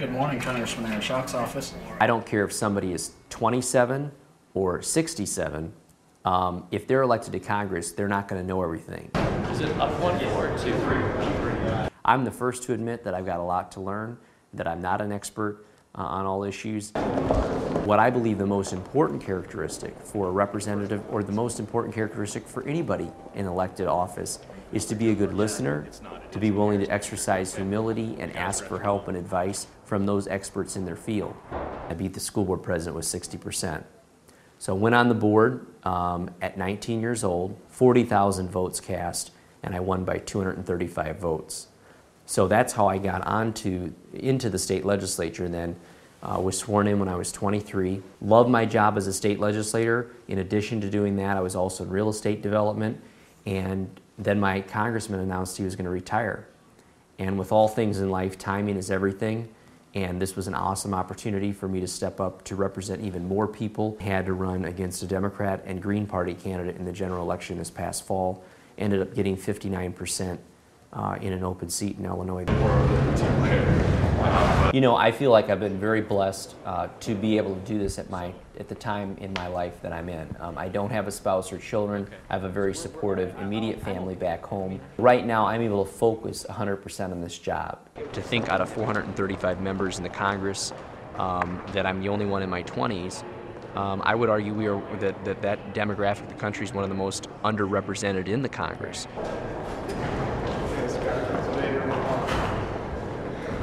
Good morning, Congressman in Schock's office. I don't care if somebody is 27 or 67. If they're elected to Congress, they're not going to know everything. Is it up 1, 4, 2, 3? I'm the first to admit that I've got a lot to learn, that I'm not an expert on all issues. What I believe the most important characteristic for a representative, or the most important characteristic for anybody in elected office, is to be a good listener, to be willing to exercise humility and ask for help and advice from those experts in their field. I beat the school board president with 60%. So I went on the board at 19 years old, 40,000 votes cast, and I won by 235 votes. So that's how I got into the state legislature then. Was sworn in when I was 23. Loved my job as a state legislator. In addition to doing that, I was also in real estate development. And then my congressman announced he was going to retire. And with all things in life, timing is everything. And this was an awesome opportunity for me to step up to represent even more people. Had to run against a Democrat and Green Party candidate in the general election this past fall. Ended up getting 59% in an open seat in Illinois. You know, I feel like I've been very blessed to be able to do this at the time in my life that I'm in. I don't have a spouse or children. I have a very supportive, immediate family back home. Right now, I'm able to focus 100% on this job. To think out of 435 members in the Congress that I'm the only one in my 20s, I would argue that demographic of the country is one of the most underrepresented in the Congress.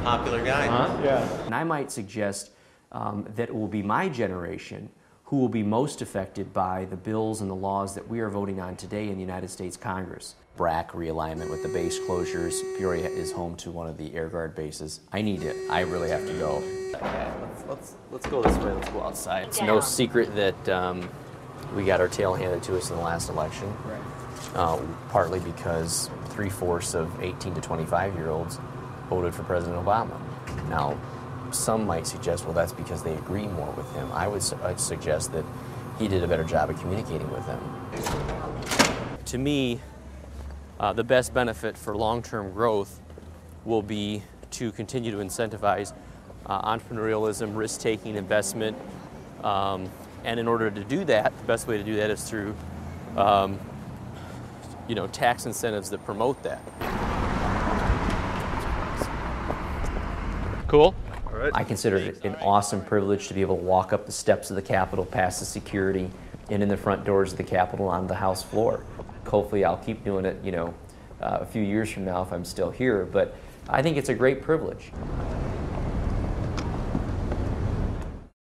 Popular guy. Yeah. And I might suggest that it will be my generation who will be most affected by the bills and the laws that we are voting on today in the United States Congress. BRAC realignment with the base closures. Peoria is home to one of the Air Guard bases. I need it. I really have to go. Okay, let's go this way. Let's go outside. It's no secret that we got our tail handed to us in the last election. Right. Partly because 3/4 of 18 to 25-year-olds voted for President Obama. Now, some might suggest, well, that's because they agree more with him. I'd suggest that he did a better job of communicating with them. To me, the best benefit for long-term growth will be to continue to incentivize entrepreneurialism, risk-taking, investment, and in order to do that, the best way to do that is through tax incentives that promote that. Cool? All right. I consider it an awesome privilege to be able to walk up the steps of the Capitol, past the security, and in the front doors of the Capitol on the House floor. Hopefully I'll keep doing it, a few years from now if I'm still here, but I think it's a great privilege.